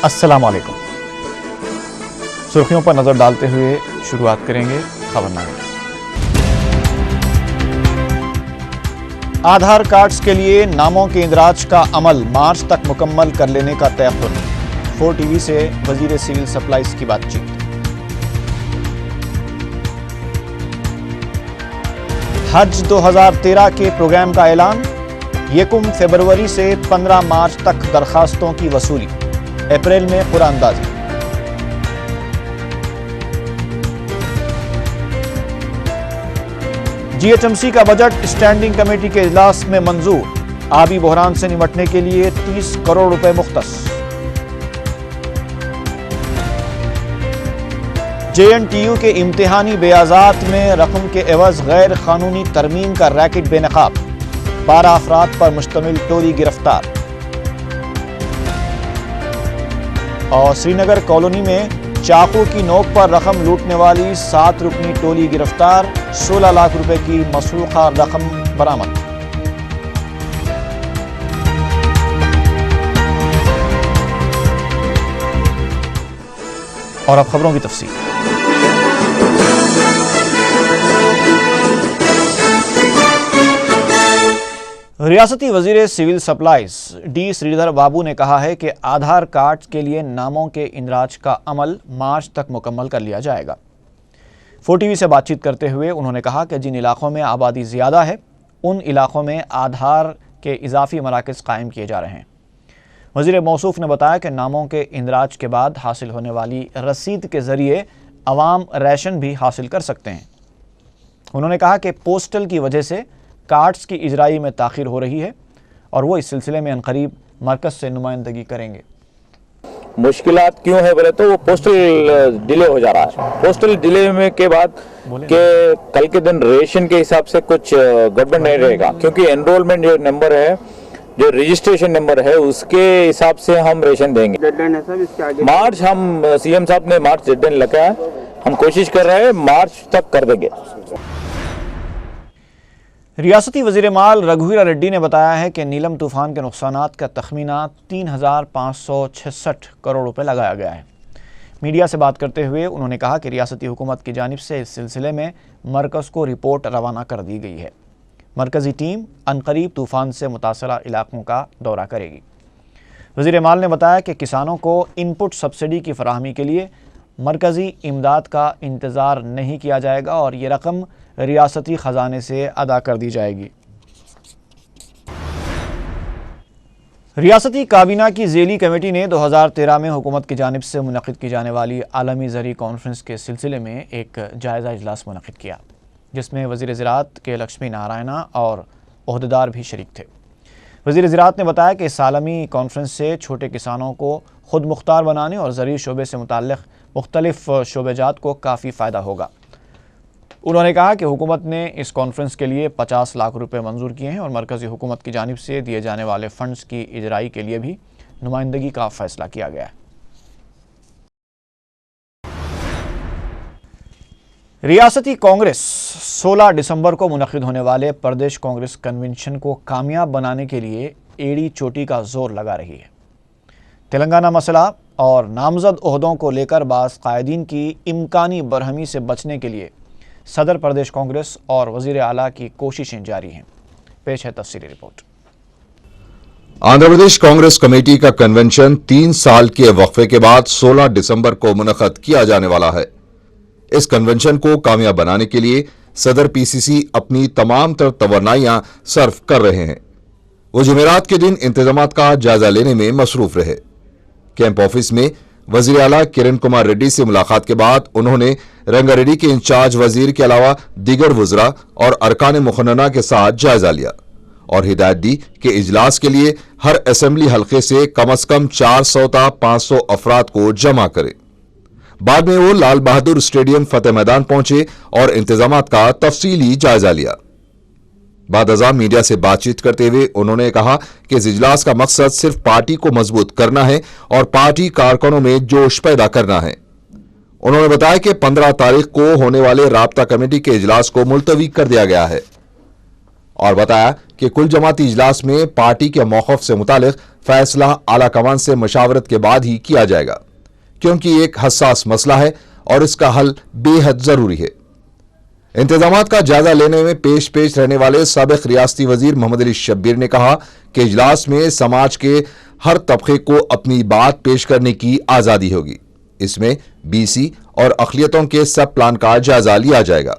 अस्सलाम वालेकुम। सुर्खियों पर नजर डालते हुए शुरुआत करेंगे खबरनामे। आधार कार्ड्स के लिए नामों के इंदराज का अमल मार्च तक मुकम्मल कर लेने का तयक्कुन। 4TV से वजीर सिविल सप्लाईज की बातचीत। हज 2013 के प्रोग्राम का ऐलान। 1 फरवरी से 15 मार्च तक दरखास्तों की वसूली। अप्रैल में कुरानंदाजी। GHMC का बजट स्टैंडिंग कमेटी के इजलास में मंजूर। आबी बहरान से निपटने के लिए 30 करोड़ रुपए मुख्तस। JNTU के इम्तिहानी बेआजात में रकम के एवज गैर कानूनी तरमीम का रैकेट बेनकाब। 12 अफराद पर मुश्तमिल टोली गिरफ्तार। और श्रीनगर कॉलोनी में चाकू की नोक पर रकम लूटने वाली 7 रुकनी टोली गिरफ्तार। 16 लाख रुपए की मसरूखा रकम बरामद। और अब खबरों की तफसील। रियासती वजीर सिविल सप्लाईज D श्रीधर बाबू ने कहा है कि आधार कार्ड के लिए नामों के इंदराज का अमल मार्च तक मुकम्मल कर लिया जाएगा। 4TV से बातचीत करते हुए उन्होंने कहा कि जिन इलाकों में आबादी ज़्यादा है उन इलाकों में आधार के इजाफी मराकज़ कायम किए जा रहे हैं। वज़ीर मौसूफ ने बताया कि नामों के इंदराज के बाद हासिल होने वाली रसीद के ज़रिए अवाम राशन भी हासिल कर सकते हैं। उन्होंने कहा कि पोस्टल की वजह से कार्ड्स की इजराई में ताख़ीर हो रही है और वो इस सिलसिले में अनकरीब मरकज़ से नुमाइंदगी करेंगे। मुश्किलात क्यों है बोले तो वो पोस्टल डिले हो जा रहा है। पोस्टल डिले में के बाद के कल के दिन रेशन के हिसाब से कुछ गड़बड़ नहीं रहेगा, क्योंकि एनरोलमेंट जो नंबर है, जो रजिस्ट्रेशन नंबर है, उसके हिसाब से हम रेशन देंगे। डेडलाइन है सर इसके आगे? मार्च हम CM साहब ने मार्च डेडलाइन रखा है, हम कोशिश कर रहे हैं मार्च तक कर देंगे। रियासती वज़ीर माल रघुवीर रेड्डी ने बताया है कि नीलम तूफ़ान के नुकसानात का तखमीना 3,566 करोड़ रुपए लगाया गया है। मीडिया से बात करते हुए उन्होंने कहा कि रियासती हुकूमत की जानिब से इस सिलसिले में मरकज़ को रिपोर्ट रवाना कर दी गई है। मरकज़ी टीम अनकरीब तूफ़ान से मुतासरा इलाकों का दौरा करेगी। वज़ीर माल ने बताया कि किसानों को इनपुट सब्सिडी की फराहमी के लिए मरकज़ी इमदाद का इंतज़ार नहीं किया जाएगा और ये रकम रियासती ख़जाने से अदा कर दी जाएगी। रियासती काबीना की ज़ेली कमेटी ने 2013 में हुकूमत की जानिब से मुनक़िद की जाने वाली आलमी ज़री कॉन्फ्रेंस के सिलसिले में एक जायज़ा इजलास मुनक़िद किया, जिसमें वज़ीर ज़राअत के लक्ष्मी नारायणा और ओहदेदार भी शरीक थे। वज़ीर ज़राअत ने बताया कि इस आलमी कॉन्फ्रेंस से छोटे किसानों को खुद मुख्तार बनाने और ज़रूरी शोबे से मुताल्लिक़ मुख्तलिफ़ शोबेजात को काफ़ी फ़ायदा होगा। उन्होंने कहा कि हुकूमत ने इस कॉन्फ्रेंस के लिए 50 लाख रुपए मंजूर किए हैं और मरकज़ी हुकूमत की जानिब से दिए जाने वाले फ़ंड्स की इजराई के लिए भी नुमाइंदगी का फ़ैसला किया गया है। रियासती कांग्रेस 16 दिसंबर को मुनक़िद होने वाले प्रदेश कांग्रेस कन्वेंशन को कामयाब बनाने के लिए एड़ी चोटी का जोर लगा रही है। तेलंगाना मसला और नामज़द ओहदों को लेकर बाज़ कायदीन की इम्कानी बरहमी से बचने के लिए सदर प्रदेश कांग्रेस और वज़ीर आला की कोशिशें जारी हैं। पेश है तफसीली रिपोर्ट। आंध्र प्रदेश कांग्रेस कमेटी का कन्वेंशन 3 साल के वक्फे के बाद 16 दिसंबर को मुनक़्क़द किया जाने वाला है। इस कन्वेंशन को कामयाब बनाने के लिए सदर PCC अपनी तमाम तर तवन्नाइयां सर्फ कर रहे हैं। वो जुमेरात के दिन इंतजामात का जायजा लेने में मसरूफ रहे। कैंप ऑफिस में वजीर आला किरण कुमार रेड्डी से मुलाकात के बाद उन्होंने रंगारेड्डी के इंचार्ज वजीर के अलावा दीगर वज़रा और अरकान मुखन्ना के साथ जायजा लिया और हिदायत दी कि इजलास के लिए हर असेंबली हल्के से कम 400 ता 500 अफराद को जमा करें। बाद में वो लाल बहादुर स्टेडियम फतेह मैदान पहुंचे और इंतजामात का तफसीली जायजा लिया। बाद अज़ा मीडिया से बातचीत करते हुए उन्होंने कहा कि इस इजलास का मकसद सिर्फ पार्टी को मजबूत करना है और पार्टी कारकुनों में जोश पैदा करना है। उन्होंने बताया कि 15 तारीख को होने वाले राब्ता कमेटी के इजलास को मुलतवी कर दिया गया है और बताया कि कुल जमाती इजलास में पार्टी के मौक़िफ़ से मुतालिक फैसला आला कमान से मशावरत के बाद ही किया जाएगा, क्योंकि एक हसास मसला है और इसका हल बेहद जरूरी है। इंतजामात का जायजा लेने में पेश रहने वाले साबिक रियासती वजीर मोहम्मद अली शब्बीर ने कहा कि इजलास में समाज के हर तबके को अपनी बात पेश करने की आजादी होगी। इसमें बीसी और अक़लियतों के सब प्लान का जायजा लिया जाएगा।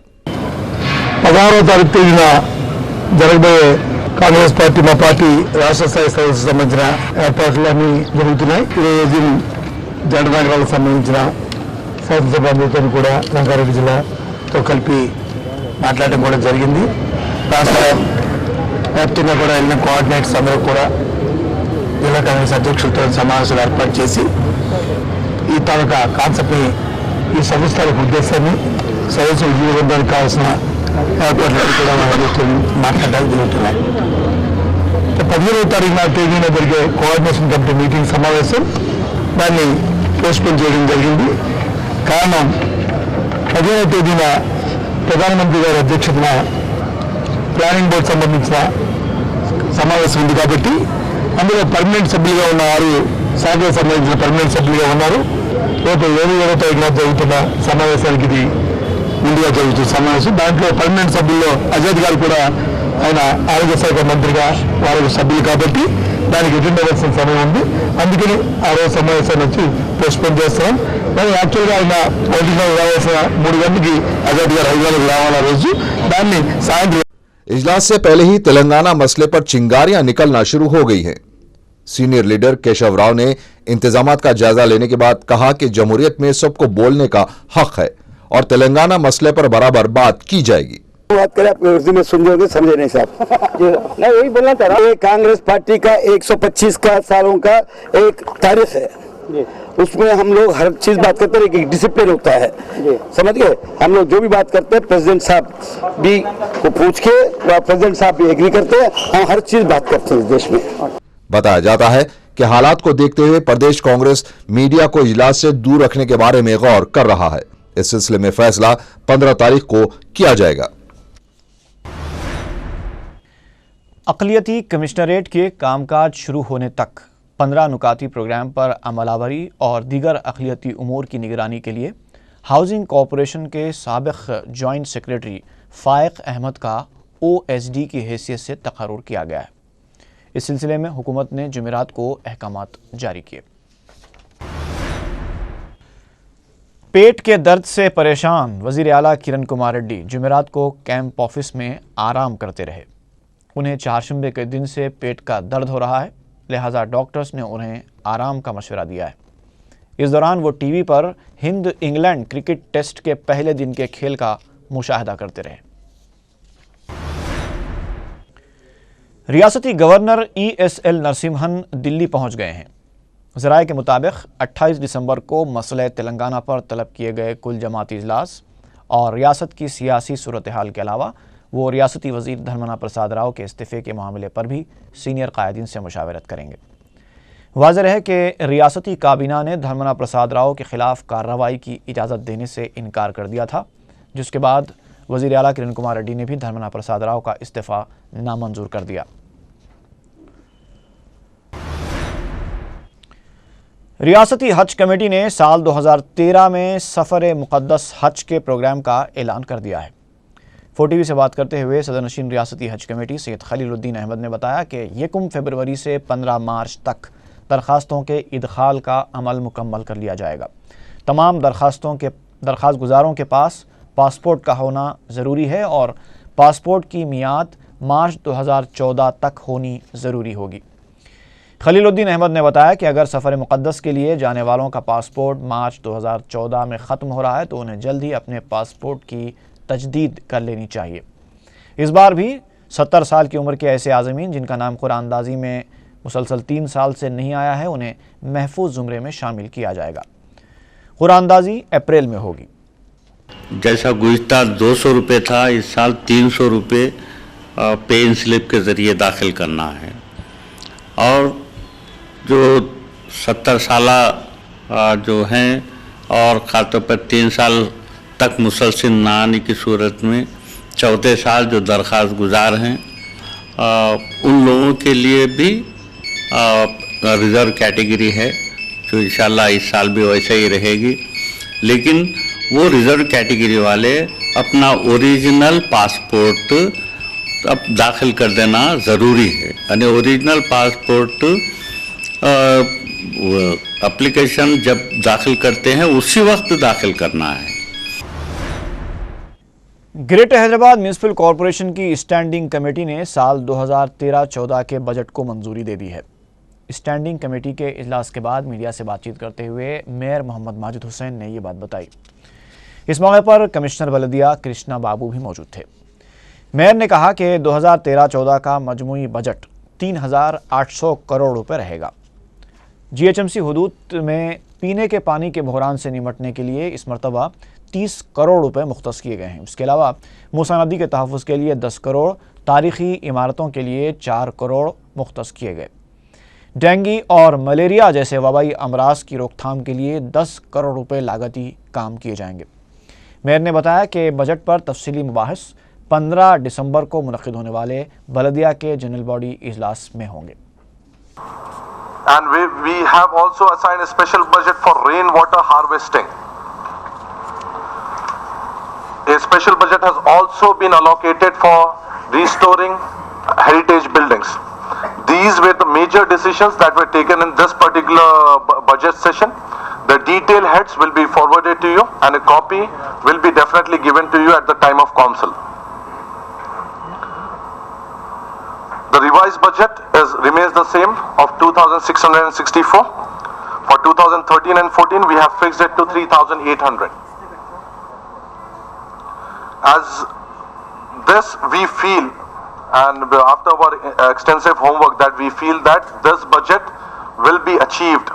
16వ తారీఖు తేదీన జరగబోయే కాంగ్రెస్ పార్టీ మా పార్టీ రాష్ట్ర స్థాయి సదస్సుకు సంబంధించిన ఏర్పాట్లన్నీ జరుగుతున్నాయి। ఈరోజు జననాయకులకు సంబంధించిన శాసనసభ్యులతో కూడా రంగారెడ్డి జిల్లాతో కలిపి మాట్లాడడం కూడా జరిగింది। రాష్ట్ర వ్యాప్తంగా కూడా వెళ్ళిన కోఆర్డినేటర్స్ అందరూ కూడా జిల్లా కాంగ్రెస్ అధ్యక్షులతో సమావేశాలు ఏర్పాటు చేసి ఈ తాలూకా కాన్సెప్ట్ని, ఈ సంస్థ ఉద్దేశాన్ని, సదస్సు విజయవంతానికి కావాల్సిన ఏర్పాట్లన్నీ కూడా మాట్లాడడానికి జరుగుతున్నాయి। 15వ తారీఖున తేదీన జరిగే కోఆర్డినేషన్ కమిటీ మీటింగ్ సమావేశం దాన్ని పోస్ట్పోన్ చేయడం జరిగింది। కారణం 15వ తేదీన ప్రధానమంత్రి గారి అధ్యక్షతన ప్లానింగ్ బోర్డు సంబంధించిన సమావేశం ఉంది కాబట్టి అందులో పర్మనెంట్ సభ్యులుగా ఉన్న 6 శాఖలకు సంబంధించిన పర్మనెంట్ సభ్యులుగా ఉన్నారు। రేపు 7వ తారీఖున జరుగుతున్న సమావేశానికి ఇది ముందుగా జరుగుతున్న సమావేశం। దాంట్లో పర్మనెంట్ సభ్యుల్లో అజాద్ గారు కూడా ఆయన ఆరోగ్య శాఖ మంత్రిగా వారు సభ్యులు కాబట్టి దానికి అటెండ్ అవ్వాల్సిన సమయం ఉంది। అందుకని ఆ రోజు సమావేశాన్ని వచ్చి పోస్ట్పోన్ చేస్తున్నాం। మరి యాక్చువల్గా ఆయన పోటీలో రావాల్సిన 3 గంటలకి అజాద్ గారు హైదరాబాద్ రావాలి ఆ రోజు, దాన్ని సాయంత్రం। इजलास से पहले ही तेलंगाना मसले पर चिंगारियां निकलना शुरू हो गई हैं। सीनियर लीडर केशव राव ने इंतजामात का जायजा लेने के बाद कहा कि जमहूरियत में सबको बोलने का हक है और तेलंगाना मसले पर बराबर बात की जाएगी। बात करें आप उर्दू में समझोगे, समझे नहीं साहब। मैं वही बोलना चाह रहा हूँ, कांग्रेस पार्टी का 125 का सालों का एक तारीख है, उसमें हम लोग हर चीज बात करते हैं, एक डिसिप्लिन होता है, समझ गए। हम लोग जो भी बात करते हैं प्रेसिडेंट साहब भी को पूछ के, प्रेसिडेंट साहब भी एग्री करते हैं, हम हर चीज बात करते हैं इस देश में। बताया जाता है कि हालात को देखते हुए प्रदेश कांग्रेस मीडिया को इजलास से दूर रखने के बारे में गौर कर रहा है। इस सिलसिले में फैसला 15 तारीख को किया जाएगा। अक़लियती कमिश्नरेट के कामकाज शुरू होने तक 15 नुकाती प्रोग्राम पर अमलावरी और दीगर अक़लियती उमूर की निगरानी के लिए हाउसिंग कॉरपोरेशन के साबिक़ जॉइंट सेक्रेटरी फ़ाइक़ अहमद का OSD की हैसियत से तक़र्रुर किया गया है। इस सिलसिले में हुकूमत ने जुमेरात को अहकामात जारी किए। पेट के दर्द से परेशान वज़ीर आला किरण कुमार रेड्डी जुमेरात को कैंप ऑफिस में आराम करते रहे। उन्हें चारशंबे के दिन से पेट का दर्द हो रहा है, लिहाजा डॉक्टर्स ने उन्हें आराम का मशवरा दिया है। इस दौरान वो टीवी पर हिंद इंग्लैंड क्रिकेट टेस्ट के पहले दिन के खेल का मुशाहिदा करते रहे। रियासती गवर्नर ESL नरसिम्हन दिल्ली पहुंच गए हैं। ज़राए के मुताबिक 28 दिसंबर को मसले तेलंगाना पर तलब किए गए कुल जमाती इजलास और रियासत की सियासी सूरत हाल के अलावा वो रियासती वज़ीर धर्मना प्रसाद राव के इस्तीफ़े के मामले पर भी सीनियर कायदीन से मुशावरत करेंगे। वाज़ेह है कि रियासती काबीना ने धर्मना प्रसाद राव के ख़िलाफ़ कार्रवाई की इजाज़त देने से इनकार कर दिया था, जिसके बाद वज़ीर आला किरण कुमार रेड्डी ने भी धर्मना प्रसाद राव का इस्तीफ़ा नामंजूर कर दिया। रियासती हज कमेटी ने साल 2013 में सफ़र मुक़द्दस हज के प्रोग्राम का ऐलान कर दिया है। 4TV से बात करते हुए सदरनशीन रियासती हज कमेटी सैयद खलीलुद्दीन अहमद ने बताया कि 1 फरवरी से 15 मार्च तक दरखास्तों के इदखाल का अमल मुकम्मल कर लिया जाएगा। तमाम दरखास्त गुजारों के पास पासपोर्ट का होना ज़रूरी है और पासपोर्ट की मियाद मार्च 2014 तक होनी ज़रूरी होगी। खलीलुद्दीन अहमद ने बताया कि अगर सफ़र मुक़द्दस के लिए जाने वालों का पासपोर्ट मार्च 2014 में ख़त्म हो रहा है तो उन्हें जल्द ही अपने पासपोर्ट की तजदीद कर लेनी चाहिए। इस बार भी 70 साल की उम्र के ऐसे आज़मीन जिनका नाम कुरानंदाज़ी में मुसलसल 3 साल से नहीं आया है, उन्हें महफूज ज़ुमरे में शामिल किया जाएगा। कुरानंदाज़ी अप्रैल में होगी। जैसा गुज़िश्ता 200 रुपये था, इस साल 300 रुपये पे इन स्लिप के ज़रिए दाखिल करना है। और जो 70 साला जो हैं और ख़ासतौर पर 3 साल तक मुसलसल ना आने की सूरत में 14 साल जो दरख्वास्त गुजार हैं, उन लोगों के लिए भी रिजर्व कैटेगरी है जो इंशाल्लाह इस साल भी वैसे ही रहेगी, लेकिन वो रिजर्व कैटेगरी वाले अपना ओरिजिनल पासपोर्ट अब दाखिल कर देना ज़रूरी है। यानी ओरिजिनल पासपोर्ट एप्लीकेशन जब दाखिल करते हैं उसी वक्त दाखिल करना है। ग्रेटर हैदराबाद म्यूनिसिपल कॉरपोरेशन की स्टैंडिंग कमेटी ने साल 2013-14 के बजट को मंजूरी दे दी है। स्टैंडिंग कमेटी के इजलास के बाद मीडिया से बातचीत करते हुए मेयर मोहम्मद माजिद हुसैन ने ये बात बताई। इस मौके पर कमिश्नर बल्दिया कृष्णा बाबू भी मौजूद थे। मेयर ने कहा कि 2013-14 का मजमूई बजट 3,800 करोड़ रुपए रहेगा। जीएचएमसी हुदूद में पीने के पानी के बहरान से निमटने के लिए इस मरतबा 30 करोड़ रुपए मुख्तस किए गए हैं। इसके अलावा मूसा नदी के तहफ़्फ़ुज़ के लिए 10 करोड़, तारीख़ी इमारतों के लिए 4 करोड़ मुख्तस किए गए। डेंगू और मलेरिया जैसे वबाई अमराज की रोकथाम के लिए 10 करोड़ रुपए लागती काम किए जाएंगे। मेयर ने बताया कि बजट पर तफसीली मुबाहिस 15 दिसंबर को मुनक़िद होने वाले बल्दिया के जनरल बॉडी इजलास में होंगे। And we have also assigned a special budget for rainwater harvesting. A special budget has also been allocated for restoring heritage buildings. These were the major decisions that were taken in this particular budget session. The detailed heads will be forwarded to you and a copy will be definitely given to you at the time of council. The revised budget remains the same of 2,664. For 2013 and 14 we have fixed it to 3,800. As this we feel, and after our extensive homework, that we feel that this budget will be achieved